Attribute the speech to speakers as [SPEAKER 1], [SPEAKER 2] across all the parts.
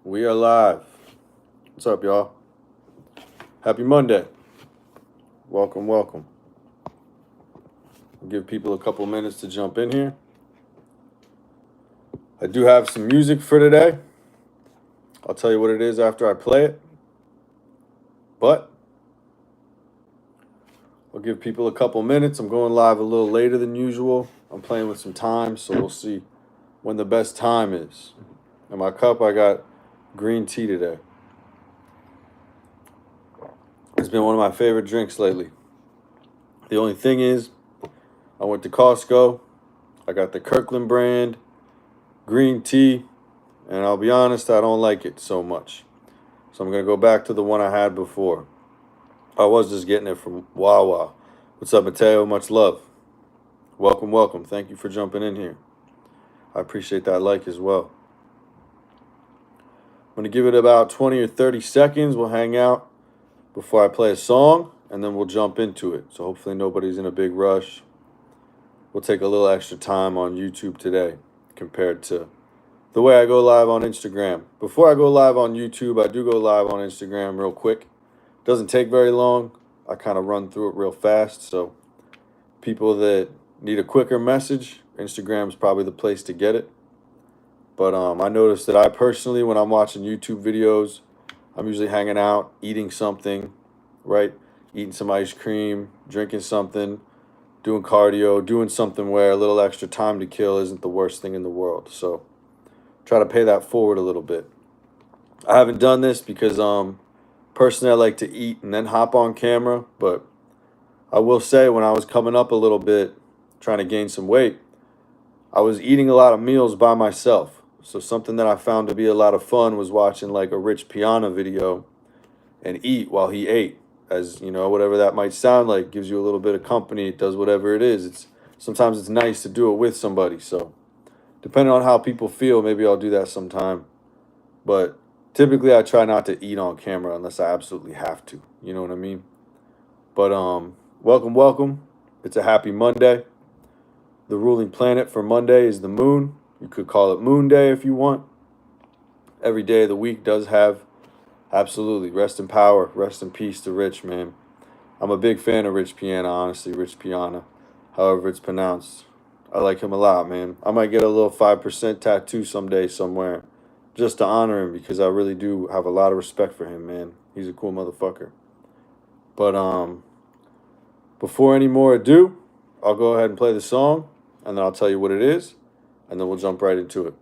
[SPEAKER 1] We are live. What's up, y'all? Happy Monday. Welcome, welcome. I'll give people a couple minutes to jump in here. I do have some music for today. I'll tell you what it is after I play it. But I'll give people a couple minutes. I'm going live a little later than usual. I'm playing with some time, so we'll see when the best time is. In my cup, I got green tea today. It's been one of my favorite drinks lately. The only thing is, I went to Costco. I got the Kirkland brand green tea, and I'll be honest, I don't like it so much. So I'm going to go back to the one I had before. I was just getting it from Wawa. What's up, Mateo? Much love. Welcome, welcome. Thank you for jumping in here. I appreciate that like as well. I'm going to give it about 20 or 30 seconds. We'll hang out before I play a song, and then we'll jump into it. So hopefully nobody's in a big rush. We'll take a little extra time on YouTube today compared to the way I go live on Instagram. Before I go live on YouTube, I do go live on Instagram real quick. Doesn't take very long. I kind of run through it real fast. So people that need a quicker message, Instagram's probably the place to get it. But I noticed that I personally, when I'm watching YouTube videos, I'm usually hanging out, eating something, right? Eating some ice cream, drinking something, doing cardio, doing something where a little extra time to kill isn't the worst thing in the world. So try to pay that forward a little bit. I haven't done this because personally I like to eat and then hop on camera, but I will say when I was coming up a little bit, trying to gain some weight, I was eating a lot of meals by myself. So something that I found to be a lot of fun was watching like a Rich Piana video and eat while he ate. As you know, whatever that might sound like, gives you a little bit of company. It does whatever it is. Sometimes it's nice to do it with somebody. So depending on how people feel, maybe I'll do that sometime. But typically I try not to eat on camera unless I absolutely have to. You know what I mean? But welcome, welcome. It's a happy Monday. The ruling planet for Monday is the moon. You could call it Moon Day if you want. Every day of the week does have, absolutely, rest in power, rest in peace to Rich, man. I'm a big fan of Rich Piana, honestly, Rich Piana, however it's pronounced. I like him a lot, man. I might get a little 5% tattoo someday somewhere just to honor him because I really do have a lot of respect for him, man. He's a cool motherfucker. But before any more ado, I'll go ahead and play the song, and then I'll tell you what it is, and then we'll jump right into it.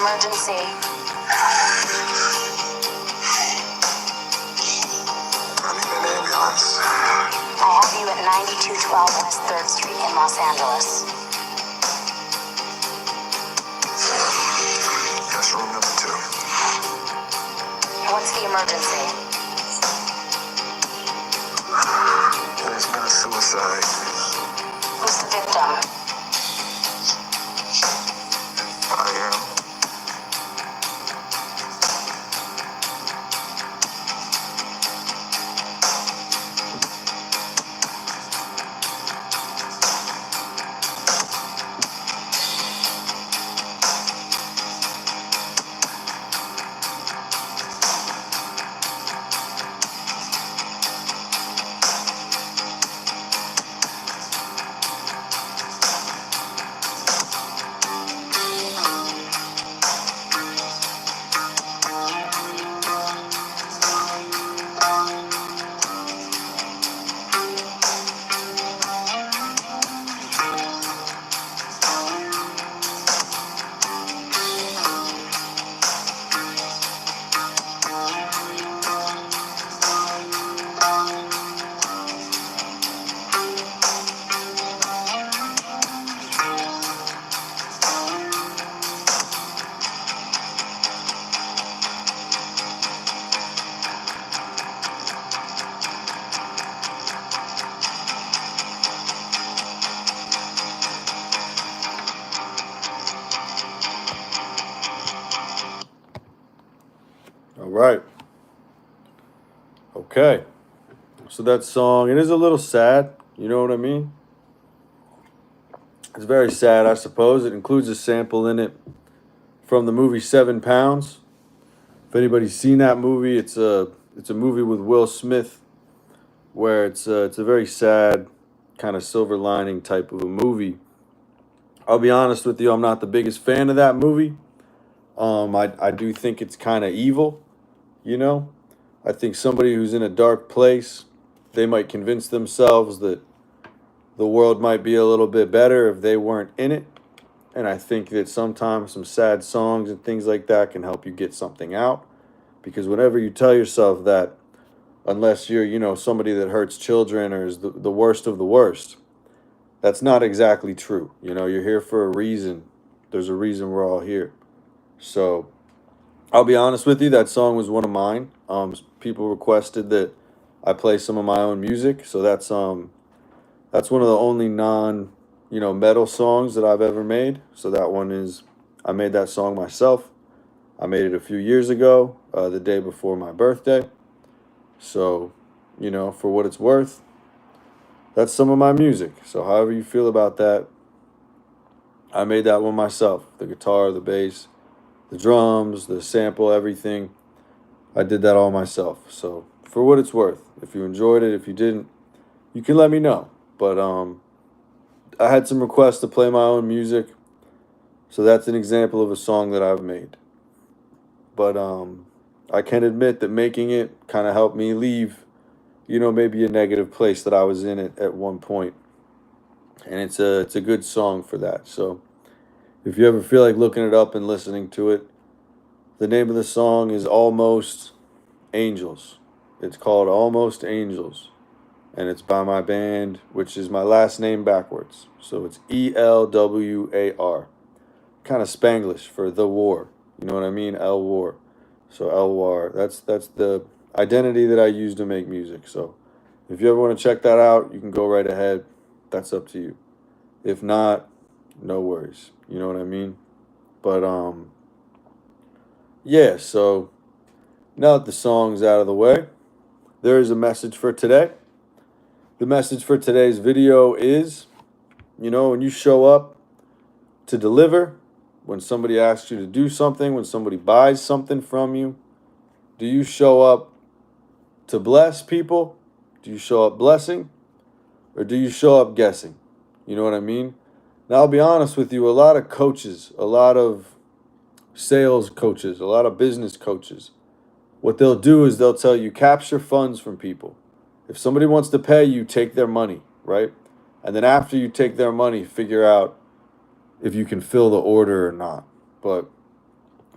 [SPEAKER 2] emergency?
[SPEAKER 3] I need an ambulance.
[SPEAKER 2] I have you at 9212 West 3rd Street in Los Angeles.
[SPEAKER 3] Yes, room number 2.
[SPEAKER 2] What's the emergency?
[SPEAKER 3] There's been a suicide.
[SPEAKER 2] Who's the victim?
[SPEAKER 3] I am.
[SPEAKER 1] All right. Okay. So that song, it is a little sad. You know what I mean? It's very sad, I suppose. It includes a sample in it from the movie 7 Pounds. If anybody's seen that movie, it's a movie with Will Smith where it's a very sad kind of silver lining type of a movie. I'll be honest with you, I'm not the biggest fan of that movie. I do think it's kind of evil, you know? I think somebody who's in a dark place, they might convince themselves that the world might be a little bit better if they weren't in it. And I think that sometimes some sad songs and things like that can help you get something out. Because whenever you tell yourself that, unless you're, you know, somebody that hurts children or is the worst of the worst, that's not exactly true. You know, you're here for a reason. There's a reason we're all here. So I'll be honest with you, that song was one of mine. People requested that I play some of my own music. So that's one of the only metal songs that I've ever made. So that one is, I made that song myself. I made it a few years ago, the day before my birthday. So, you know, for what it's worth, that's some of my music. So however you feel about that, I made that one myself. The guitar, the bass, the drums, the sample, everything. I did that all myself. So for what it's worth, if you enjoyed it, if you didn't, you can let me know. But I had some requests to play my own music. So that's an example of a song that I've made. But I can admit that making it kind of helped me leave, you know, maybe a negative place that I was in at one point. And it's a good song for that. So if you ever feel like looking it up and listening to it, the name of the song is Almost Angels. It's called Almost Angels. And it's by my band, which is my last name backwards. So it's ELWAR. Kind of Spanglish for the war. You know what I mean? El War. So El War. That's the identity that I use to make music. So if you ever want to check that out, you can go right ahead. That's up to you. If not, no worries. You know what I mean? But yeah, so now that the song's out of the way, there is a message for today. The message for today's video is, you know, when you show up to deliver, when somebody asks you to do something, when somebody buys something from you, do you show up to bless people? Do you show up blessing? Or do you show up guessing? You know what I mean? Now, I'll be honest with you, a lot of coaches, a lot of sales coaches, a lot of business coaches, what they'll do is they'll tell you capture funds from people. If somebody wants to pay you, take their money, right? And then after you take their money, figure out if you can fill the order or not. But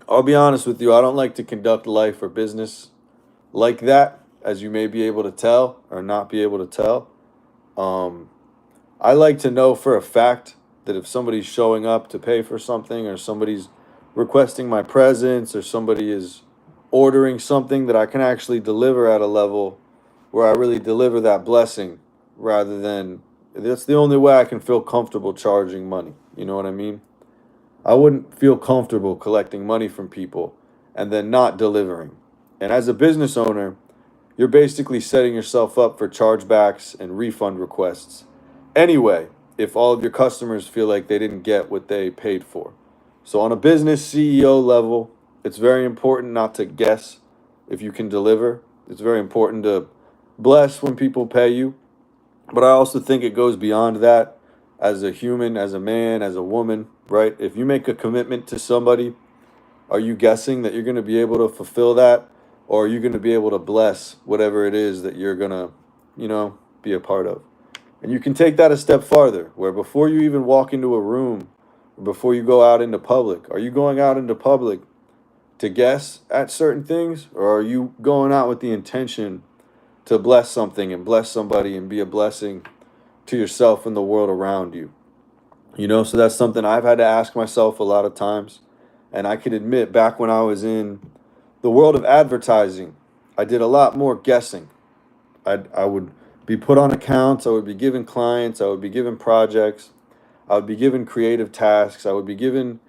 [SPEAKER 1] I'll be honest with you, I don't like to conduct life or business like that, as you may be able to tell or not be able to tell. Um, I like to know for a fact that if somebody's showing up to pay for something, or somebody's requesting my presence, or somebody is ordering something, that I can actually deliver at a level where I really deliver that blessing, rather than, that's the only way I can feel comfortable charging money. You know what I mean? I wouldn't feel comfortable collecting money from people and then not delivering. And as a business owner, you're basically setting yourself up for chargebacks and refund requests anyway, if all of your customers feel like they didn't get what they paid for. So, on a business CEO level, it's very important not to guess if you can deliver. It's very important to bless when people pay you. But I also think it goes beyond that. As a human, as a man, as a woman, right? If you make a commitment to somebody, are you guessing that you're going to be able to fulfill that? Or are you going to be able to bless whatever it is that you're going to, be a part of? And you can take that a step farther, where before you even walk into a room, or before you go out into public, are you going out into public to guess at certain things? Or are you going out with the intention to bless something and bless somebody and be a blessing to yourself and the world around you? So that's something I've had to ask myself a lot of times. And I can admit, back when I was in the world of advertising, I did a lot more guessing. I would be put on accounts, I would be given clients, I would be given projects, I would be given creative tasks, I would be given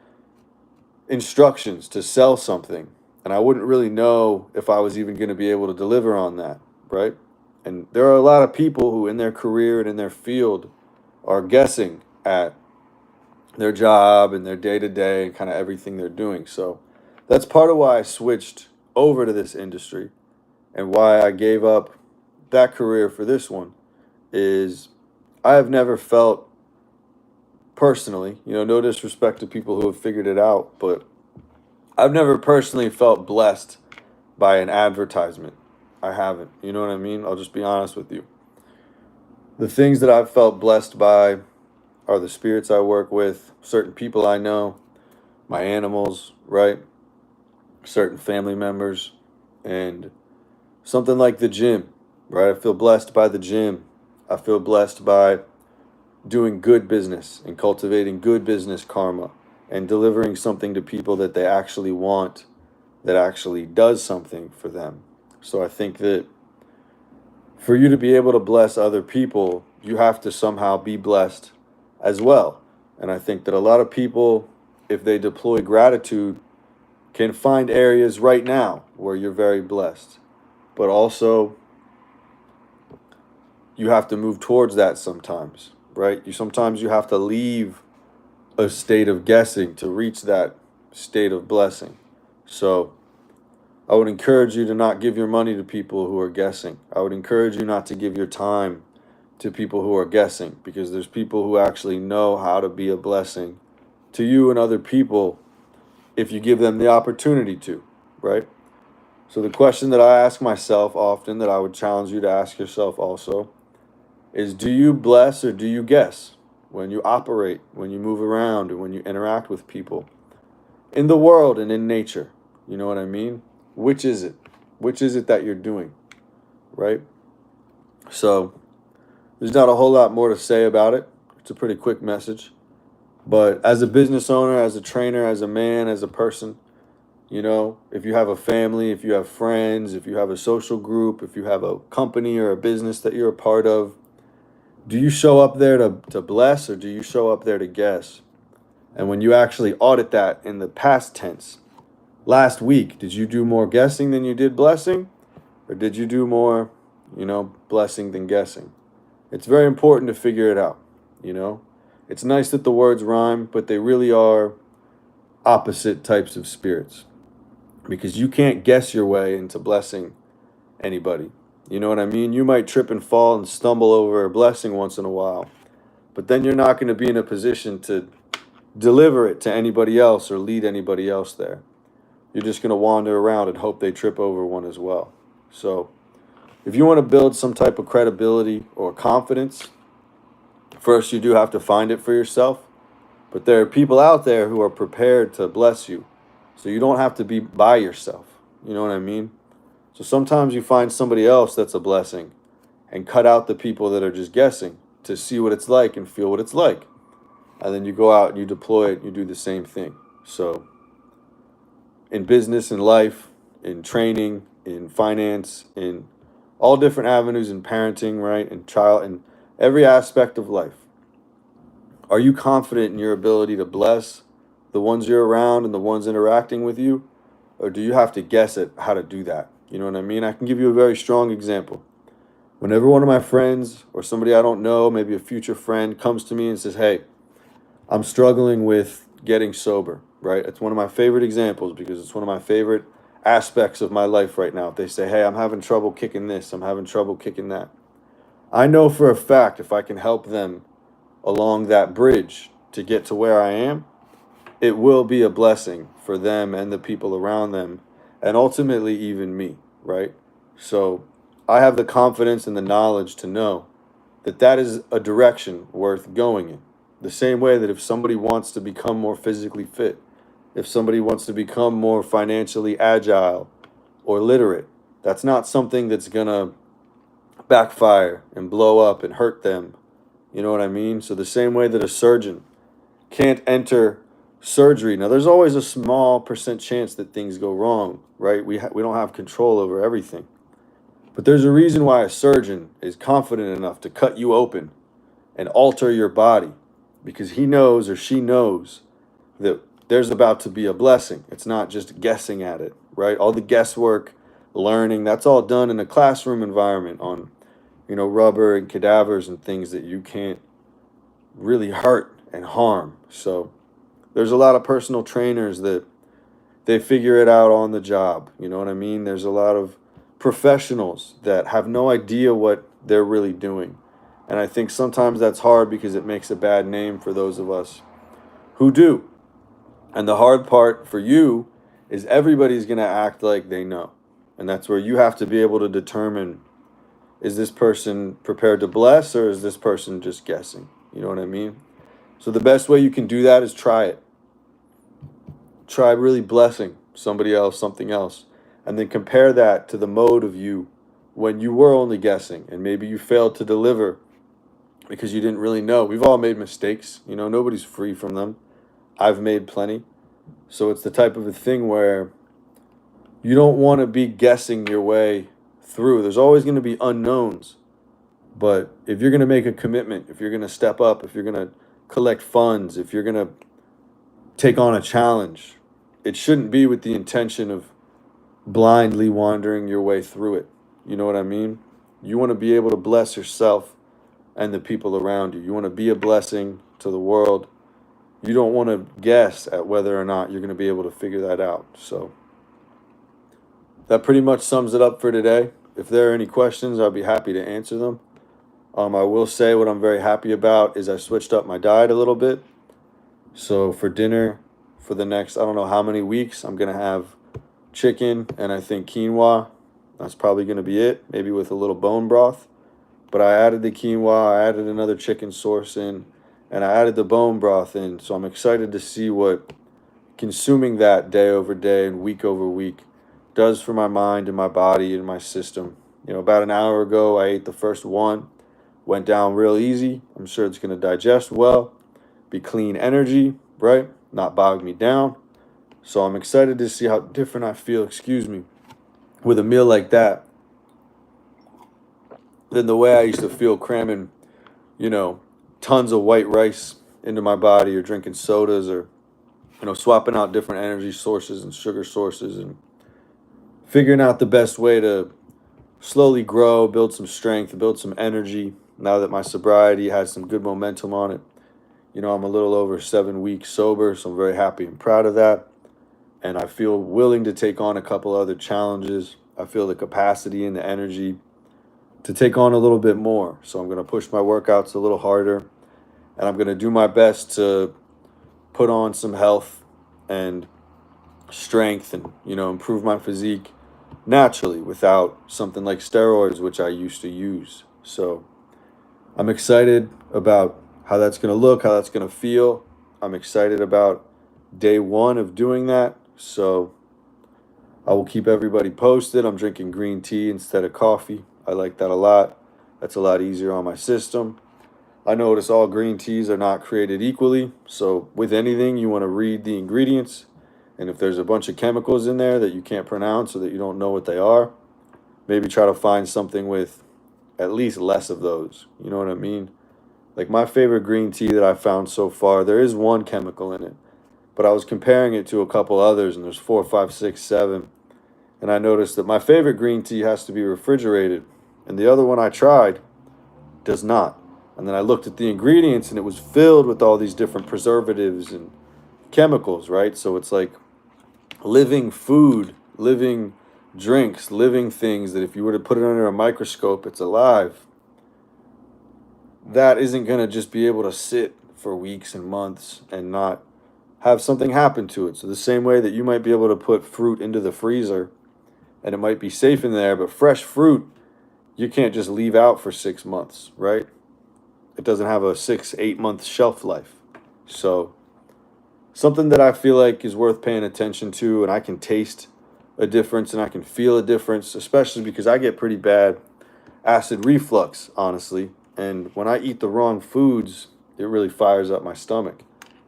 [SPEAKER 1] instructions to sell something. And I wouldn't really know if I was even going to be able to deliver on that, right? And there are a lot of people who, in their career and in their field, are guessing at their job and their day to day and kind of everything they're doing. So that's part of why I switched over to this industry, and why I gave up that career for this one. Is I have never felt personally, no disrespect to people who have figured it out, but I've never personally felt blessed by an advertisement. I haven't. You know what I mean? I'll just be honest with you. The things that I've felt blessed by are the spirits I work with, certain people I know, my animals, right? Certain family members, and something like the gym, right? I feel blessed by the gym. I feel blessed by doing good business and cultivating good business karma and delivering something to people that they actually want, that actually does something for them. So I think that for you to be able to bless other people, you have to somehow be blessed as well. And I think that a lot of people, if they deploy gratitude, can find areas right now where you're very blessed. But also, you have to move towards that sometimes, right? Sometimes you have to leave a state of guessing to reach that state of blessing. So I would encourage you to not give your money to people who are guessing. I would encourage you not to give your time to people who are guessing, because there's people who actually know how to be a blessing to you and other people if you give them the opportunity to, right? So the question that I ask myself often, that I would challenge you to ask yourself also, is, do you bless or do you guess when you operate, when you move around, and when you interact with people in the world and in nature? You know what I mean? Which is it? Which is it that you're doing, right? So there's not a whole lot more to say about it. It's a pretty quick message. But as a business owner, as a trainer, as a man, as a person, if you have a family, if you have friends, if you have a social group, if you have a company or a business that you're a part of, do you show up there to bless, or do you show up there to guess? And when you actually audit that in the past tense, last week, did you do more guessing than you did blessing? Or did you do more, blessing than guessing? It's very important to figure it out, It's nice that the words rhyme, but they really are opposite types of spirits. Because you can't guess your way into blessing anybody. You know what I mean? You might trip and fall and stumble over a blessing once in a while, but then you're not going to be in a position to deliver it to anybody else or lead anybody else there. You're just going to wander around and hope they trip over one as well. So if you want to build some type of credibility or confidence, first you do have to find it for yourself. But there are people out there who are prepared to bless you So you don't have to be by yourself. You know what I mean? So sometimes you find somebody else that's a blessing and cut out the people that are just guessing to see what it's like and feel what it's like. And then you go out and you deploy it and you do the same thing. So in business, in life, in training, in finance, in all different avenues, in parenting, right? In child, in every aspect of life. Are you confident in your ability to bless the ones you're around and the ones interacting with you? Or do you have to guess at how to do that? You know what I mean? I can give you a very strong example. Whenever one of my friends or somebody I don't know, maybe a future friend, comes to me and says, hey, I'm struggling with getting sober, right? It's one of my favorite examples because it's one of my favorite aspects of my life right now. If they say, hey, I'm having trouble kicking this, I'm having trouble kicking that. I know for a fact if I can help them along that bridge to get to where I am, it will be a blessing for them and the people around them, and ultimately even me, right? So I have the confidence and the knowledge to know that that is a direction worth going in. The same way that if somebody wants to become more physically fit, if somebody wants to become more financially agile or literate, that's not something that's going to backfire and blow up and hurt them. You know what I mean? So the same way that a surgeon can't enter surgery. Now, there's always a small percent chance that things go wrong, right? We don't have control over everything. But there's a reason why a surgeon is confident enough to cut you open and alter your body, because he knows or she knows that there's about to be a blessing. It's not just guessing at it, right? All the guesswork, learning, that's all done in a classroom environment on, rubber and cadavers and things that you can't really hurt and harm. So there's a lot of personal trainers that they figure it out on the job. You know what I mean? There's a lot of professionals that have no idea what they're really doing. And I think sometimes that's hard because it makes a bad name for those of us who do. And the hard part for you is everybody's going to act like they know. And that's where you have to be able to determine, is this person prepared to bless or is this person just guessing? You know what I mean? So the best way you can do that is try it. Try really blessing somebody else, something else, and then compare that to the mode of you when you were only guessing and maybe you failed to deliver because you didn't really know. We've all made mistakes. Nobody's free from them. I've made plenty. So it's the type of a thing where you don't want to be guessing your way through. There's always going to be unknowns. But if you're going to make a commitment, if you're going to step up, if you're going to collect funds, if you're going to take on a challenge, it shouldn't be with the intention of blindly wandering your way through it. You know what I mean? You want to be able to bless yourself and the people around you. You want to be a blessing to the world. You don't want to guess at whether or not you're going to be able to figure that out. So that pretty much sums it up for today. If there are any questions, I'll be happy to answer them. I will say what I'm very happy about is I switched up my diet a little bit. So for dinner, for the next, I don't know how many weeks, I'm going to have chicken and I think quinoa. That's probably going to be it, maybe with a little bone broth. But I added the quinoa, I added another chicken source in, and I added the bone broth in. So I'm excited to see what consuming that day over day and week over week does for my mind and my body and my system. About an hour ago, I ate the first one. Went down real easy. I'm sure it's going to digest well, be clean energy, right? Not bog me down. So I'm excited to see how different I feel, with a meal like that than the way I used to feel cramming, tons of white rice into my body or drinking sodas or, swapping out different energy sources and sugar sources and figuring out the best way to slowly grow, build some strength, build some energy. Now that my sobriety has some good momentum on it, I'm a little over 7 weeks sober, so I'm very happy and proud of that. And I feel willing to take on a couple other challenges. I feel the capacity and the energy to take on a little bit more. So I'm going to push my workouts a little harder, and I'm going to do my best to put on some health and strength and, improve my physique naturally without something like steroids, which I used to use. So I'm excited about how that's going to look, how that's going to feel. I'm excited about day one of doing that. So I will keep everybody posted. I'm drinking green tea instead of coffee. I like that a lot. That's a lot easier on my system. I notice all green teas are not created equally. So with anything, you want to read the ingredients. And if there's a bunch of chemicals in there that you can't pronounce or that you don't know what they are, maybe try to find something with at least less of those. You know what I mean? Like my favorite green tea that I found so far, there is one chemical in it, but I was comparing it to a couple others, and there's 4, 5, 6, 7. And I noticed that my favorite green tea has to be refrigerated, and the other one I tried does not. And then I looked at the ingredients, and it was filled with all these different preservatives and chemicals, right? So it's like living food, living drinks, living things that if you were to put it under a microscope, it's alive. That isn't going to just be able to sit for weeks and months and not have something happen to it. So the same way that you might be able to put fruit into the freezer and it might be safe in there, but fresh fruit, you can't just leave out for 6 months, right? It doesn't have a 6, 8 month shelf life. So something that I feel like is worth paying attention to, and I can taste a difference and I can feel a difference, especially because I get pretty bad acid reflux, honestly. And when I eat the wrong foods, it really fires up my stomach.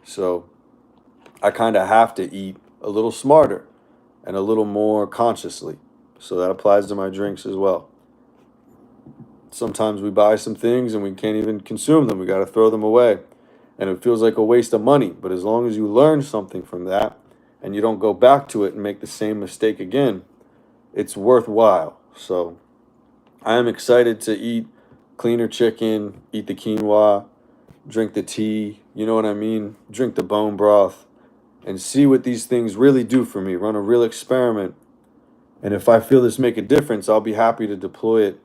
[SPEAKER 1] So I kind of have to eat a little smarter and a little more consciously. So that applies to my drinks as well. Sometimes we buy some things and we can't even consume them. We got to throw them away. And it feels like a waste of money. But as long as you learn something from that and you don't go back to it and make the same mistake again, it's worthwhile. So I am excited to eat cleaner chicken, eat the quinoa, drink the tea, you know what I mean? Drink the bone broth and see what these things really do for me. Run a real experiment. And if I feel this make a difference, I'll be happy to deploy it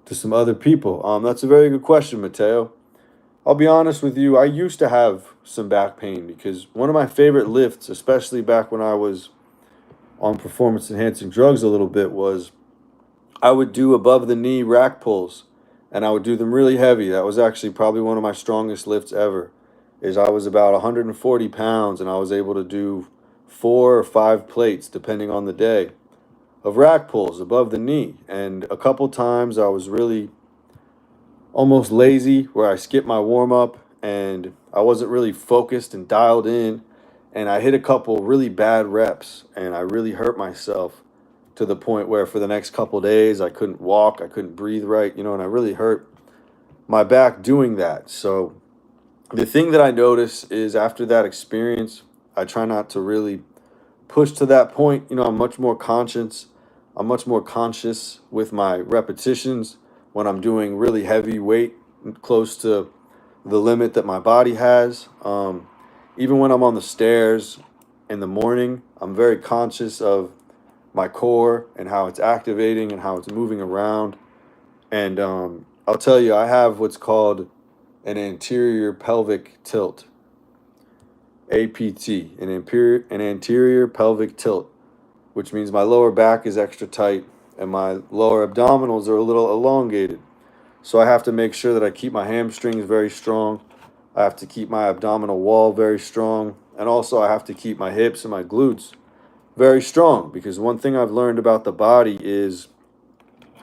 [SPEAKER 1] to some other people. That's a very good question, Mateo. I'll be honest with you, I used to have some back pain because one of my favorite lifts, especially back when I was on performance enhancing drugs a little bit, was I would do above the knee rack pulls and I would do them really heavy. That was actually probably one of my strongest lifts ever. Is I was about 140 pounds and I was able to do 4 or 5 plates depending on the day of rack pulls above the knee. And a couple times I was really almost lazy where I skipped my warm up and I wasn't really focused and dialed in, and I hit a couple really bad reps and I really hurt myself to the point where for the next couple days I couldn't walk, I couldn't breathe right, and I really hurt my back doing that. So the thing that I notice is after that experience, I try not to really push to that point. I'm much more conscious. I'm much more conscious with my repetitions when I'm doing really heavy weight, close to the limit that my body has. Even when I'm on the stairs in the morning, I'm very conscious of my core and how it's activating and how it's moving around. And I'll tell you, I have what's called an anterior pelvic tilt, APT, an anterior pelvic tilt, which means my lower back is extra tight and my lower abdominals are a little elongated. So I have to make sure that I keep my hamstrings very strong. I have to keep my abdominal wall very strong. And also I have to keep my hips and my glutes very strong, because one thing I've learned about the body is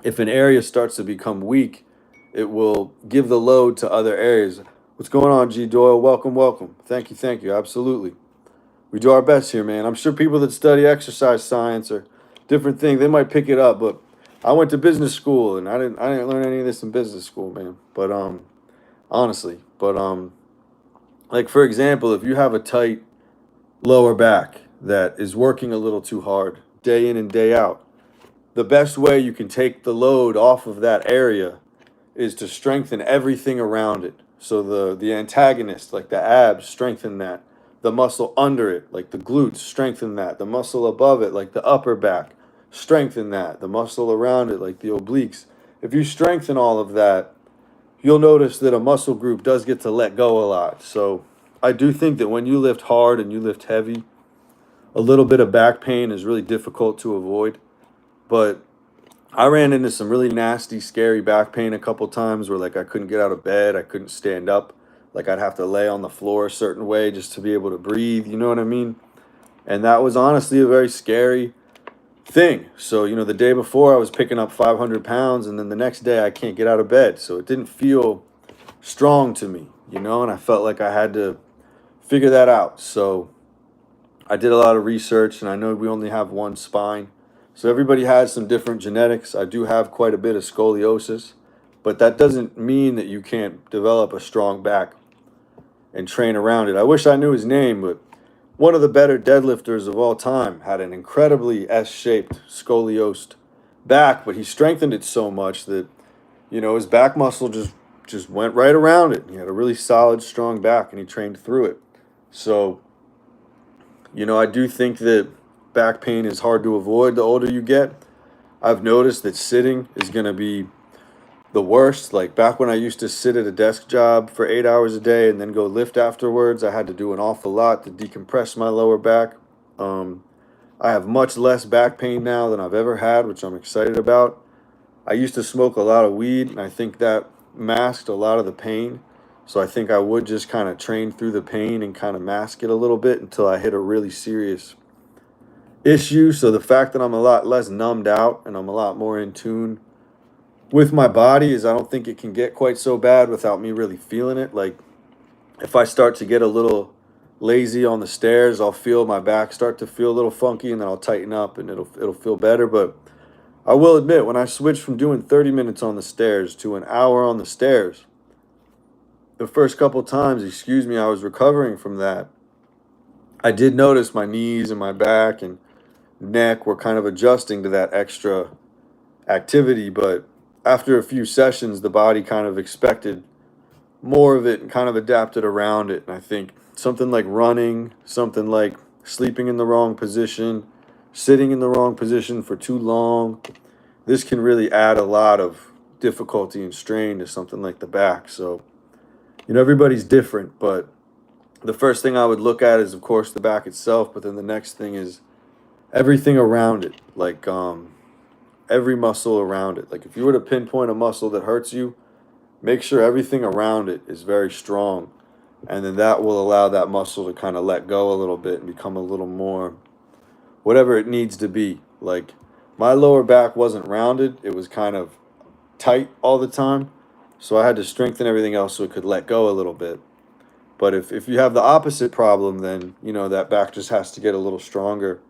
[SPEAKER 1] if an area starts to become weak, it will give the load to other areas. What's going on, G. Doyle? Welcome, welcome. Thank you. Absolutely. We do our best here, man. I'm sure people that study exercise science or different things, they might pick it up, but I went to business school and I didn't learn any of this in business school, man. But honestly, like for example, if you have a tight lower back that is working a little too hard day in and day out, the best way you can take the load off of that area is to strengthen everything around it. So the antagonist, like the abs, strengthen that. The muscle under it, like the glutes, strengthen that. The muscle above it, like the upper back, strengthen that. The muscle around it, like the obliques. If you strengthen all of that, you'll notice that a muscle group does get to let go a lot. So I do think that when you lift hard and you lift heavy, a little bit of back pain is really difficult to avoid. But I ran into some really nasty, scary back pain a couple times where like I couldn't get out of bed, I couldn't stand up. Like I'd have to lay on the floor a certain way just to be able to breathe, you know what I mean? And that was honestly a very scary thing. So, the day before I was picking up 500 pounds, and then the next day I can't get out of bed. So it didn't feel strong to me, and I felt like I had to figure that out. So I did a lot of research, and I know we only have one spine. So everybody has some different genetics. I do have quite a bit of scoliosis, but that doesn't mean that you can't develop a strong back and train around it. I wish I knew his name, but one of the better deadlifters of all time had an incredibly S-shaped scoliosed back, but he strengthened it so much that his back muscle just went right around it. He had a really solid, strong back, and he trained through it. So, I do think that back pain is hard to avoid the older you get. I've noticed that sitting is going to be the worst. Like back when I used to sit at a desk job for 8 hours a day and then go lift afterwards, I had to do an awful lot to decompress my lower back. I have much less back pain now than I've ever had, which I'm excited about. I used to smoke a lot of weed, and I think that masked a lot of the pain. So I think I would just kind of train through the pain and kind of mask it a little bit until I hit a really serious issue. So the fact that I'm a lot less numbed out and I'm a lot more in tune with my body is I don't think it can get quite so bad without me really feeling it. Like if I start to get a little lazy on the stairs, I'll feel my back start to feel a little funky, and then I'll tighten up and it'll feel better. But I will admit, when I switched from doing 30 minutes on the stairs to an hour on the stairs, the first couple times, I was recovering from that. I did notice my knees and my back and neck were kind of adjusting to that extra activity, but after a few sessions, the body kind of expected more of it and kind of adapted around it. And I think something like running, something like sleeping in the wrong position, sitting in the wrong position for too long, this can really add a lot of difficulty and strain to something like the back. So, everybody's different, but the first thing I would look at is, of course, the back itself, but then the next thing is everything around it, like every muscle around it. Like if you were to pinpoint a muscle that hurts you, make sure everything around it is very strong, and then that will allow that muscle to kind of let go a little bit and become a little more whatever it needs to be. Like my lower back wasn't rounded, it was kind of tight all the time, so I had to strengthen everything else so it could let go a little bit. But if you have the opposite problem, then that back just has to get a little stronger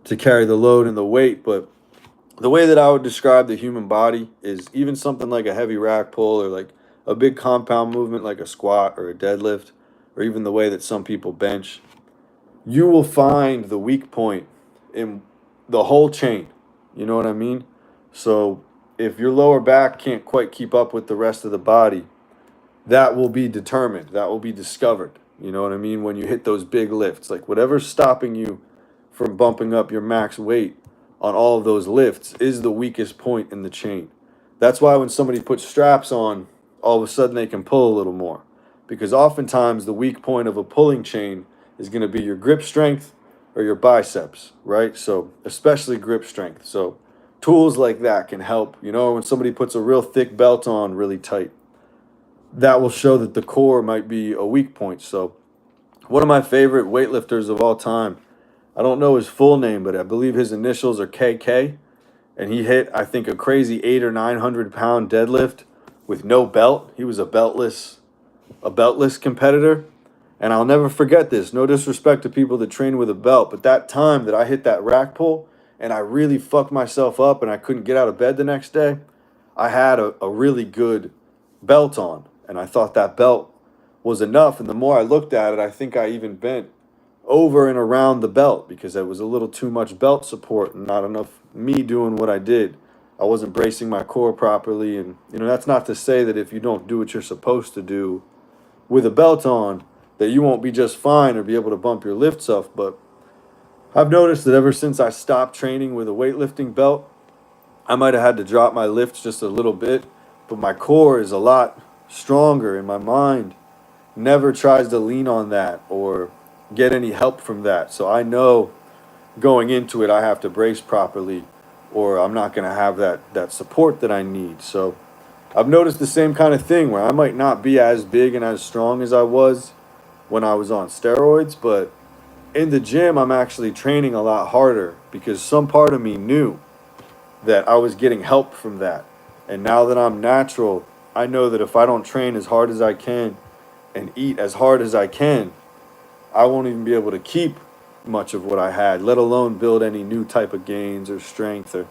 [SPEAKER 1] to carry the load and the weight. But the way that I would describe the human body is even something like a heavy rack pull or like a big compound movement like a squat or a deadlift, or even the way that some people bench, you will find the weak point in the whole chain. You know what I mean? So if your lower back can't quite keep up with the rest of the body, that will be determined. That will be discovered. You know what I mean? When you hit those big lifts, like whatever's stopping you from bumping up your max weight on all of those lifts is the weakest point in the chain. That's why when somebody puts straps on, all of a sudden they can pull a little more. Because oftentimes the weak point of a pulling chain is going to be your grip strength or your biceps, right? So especially grip strength. So tools like that can help. When somebody puts a real thick belt on really tight, that will show that the core might be a weak point. So one of my favorite weightlifters of all time, I don't know his full name, but I believe his initials are KK, and he hit, I think, a crazy 800 or 900 pound deadlift with no belt. He was a beltless competitor, and I'll never forget this. No disrespect to people that train with a belt, but that time that I hit that rack pull and I really fucked myself up and I couldn't get out of bed the next day, I had a really good belt on, and I thought that belt was enough. And the more I looked at it, I think I even bent over and around the belt because there was a little too much belt support and not enough me doing what I did. I wasn't bracing my core properly. And that's not to say that if you don't do what you're supposed to do with a belt on that you won't be just fine or be able to bump your lifts up. But I've noticed that ever since I stopped training with a weightlifting belt, I might have had to drop my lifts just a little bit, but my core is a lot stronger, and my mind never tries to lean on that or get any help from that. So I know going into it I have to brace properly, or I'm not going to have that support that I need. So I've noticed the same kind of thing where I might not be as big and as strong as I was when I was on steroids, but in the gym, I'm actually training a lot harder because some part of me knew that I was getting help from that. And now that I'm natural, I know that if I don't train as hard as I can and eat as hard as I can, I won't even be able to keep much of what I had, let alone build any new type of gains or strength. Or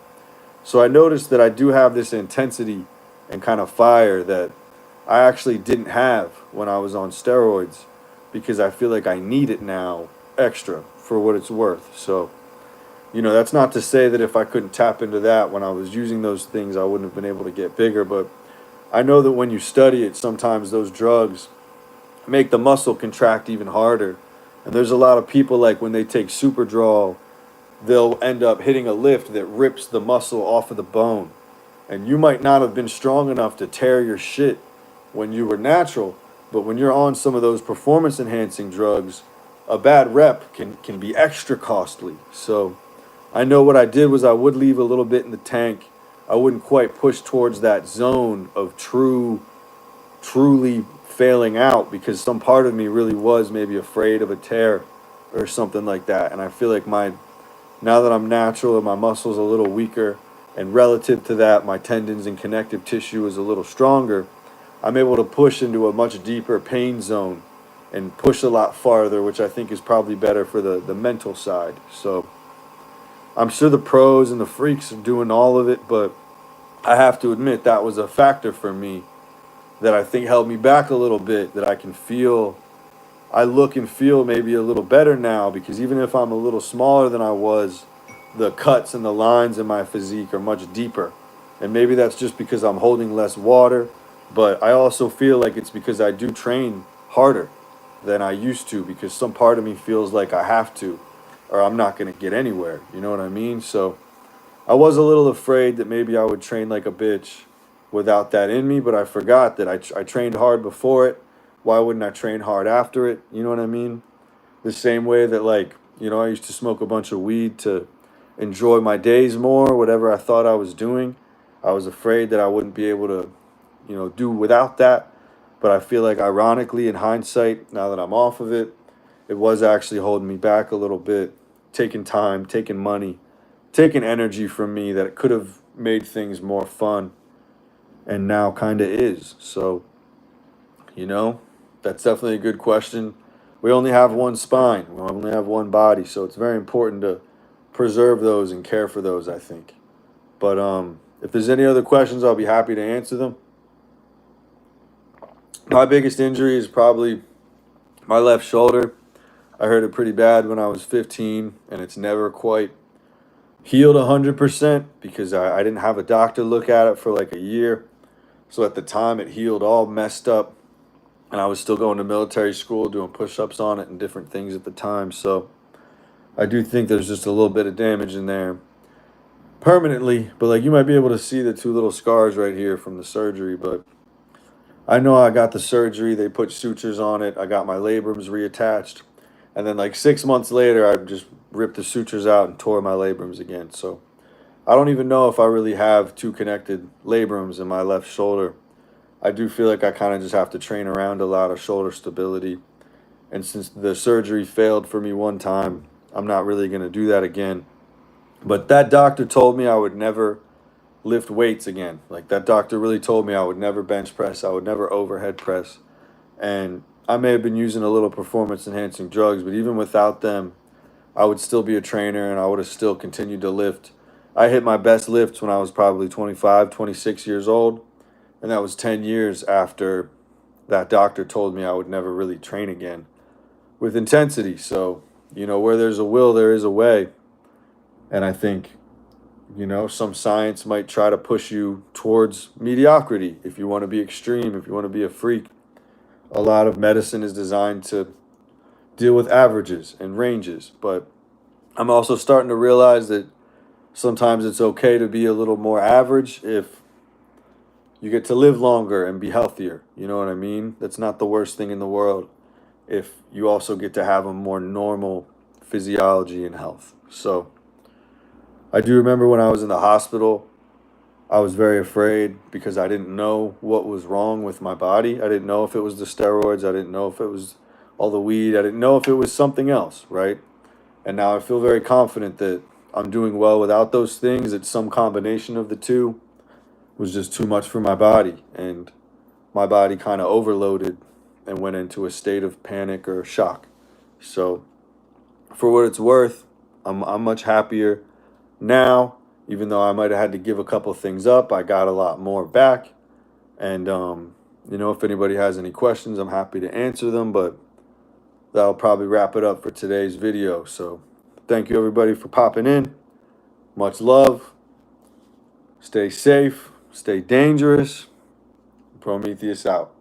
[SPEAKER 1] so I noticed that I do have this intensity and kind of fire that I actually didn't have when I was on steroids, because I feel like I need it now extra for what it's worth. So, that's not to say that if I couldn't tap into that when I was using those things, I wouldn't have been able to get bigger. But I know that when you study it, sometimes those drugs make the muscle contract even harder. And there's a lot of people, like when they take Superdrol, they'll end up hitting a lift that rips the muscle off of the bone. And you might not have been strong enough to tear your shit when you were natural, but when you're on some of those performance enhancing drugs, a bad rep can be extra costly. So I know what I did was I would leave a little bit in the tank. I wouldn't quite push towards that zone of truly failing out, because some part of me really was maybe afraid of a tear or something like that. And I feel like now that I'm natural and my muscles a little weaker, and relative to that, my tendons and connective tissue is a little stronger, I'm able to push into a much deeper pain zone and push a lot farther, which I think is probably better for the mental side. So I'm sure the pros and the freaks are doing all of it, but I have to admit that was a factor for me that I think held me back a little bit, that I look and feel maybe a little better now, because even if I'm a little smaller than I was, the cuts and the lines in my physique are much deeper. And maybe that's just because I'm holding less water, but I also feel like it's because I do train harder than I used to, because some part of me feels like I have to, or I'm not going to get anywhere. You know what I mean? So I was a little afraid that maybe I would train like a bitch without that in me, but I forgot that I trained hard before it. Why wouldn't I train hard after it? You know what I mean? The same way that, like, I used to smoke a bunch of weed to enjoy my days more, whatever I thought I was doing. I was afraid that I wouldn't be able to, do without that. But I feel like, ironically, in hindsight, now that I'm off of it, it was actually holding me back a little bit, taking time, taking money, taking energy from me that could have made things more fun, and now kind of is. So, that's definitely a good question. We only have one spine, we only have one body, so it's very important to preserve those and care for those, I think. But if there's any other questions, I'll be happy to answer them. My biggest injury is probably my left shoulder. I hurt it pretty bad when I was 15, and it's never quite healed 100% because I didn't have a doctor look at it for like a year. So at the time, it healed all messed up, and I was still going to military school, doing push-ups on it and different things at the time. So I do think there's just a little bit of damage in there permanently. But like, you might be able to see the two little scars right here from the surgery. But I know I got the surgery. They put sutures on it. I got my labrums reattached. And then like 6 months later, I just ripped the sutures out and tore my labrums again. So I don't even know if I really have two connected labrums in my left shoulder. I do feel like I kind of just have to train around a lot of shoulder stability. And since the surgery failed for me one time, I'm not really going to do that again. But that doctor told me I would never lift weights again. Like, that doctor really told me I would never bench press, I would never overhead press. And I may have been using a little performance enhancing drugs, but even without them, I would still be a trainer and I would have still continued to lift. I hit my best lifts when I was probably 25, 26 years old. And that was 10 years after that doctor told me I would never really train again with intensity. So, where there's a will, there is a way. And I think, some science might try to push you towards mediocrity if you want to be extreme, if you want to be a freak. A lot of medicine is designed to deal with averages and ranges. But I'm also starting to realize that sometimes it's okay to be a little more average if you get to live longer and be healthier. You know what I mean? That's not the worst thing in the world if you also get to have a more normal physiology and health. So I do remember when I was in the hospital, I was very afraid because I didn't know what was wrong with my body. I didn't know if it was the steroids. I didn't know if it was all the weed. I didn't know if it was something else, right? And now I feel very confident that I'm doing well without those things. It's some combination of the two was just too much for my body. And my body kind of overloaded and went into a state of panic or shock. So for what it's worth, I'm much happier now. Even though I might have had to give a couple things up, I got a lot more back. And if anybody has any questions, I'm happy to answer them. But that'll probably wrap it up for today's video. So thank you everybody for popping in. Much love. Stay safe. Stay dangerous. Prometheus out.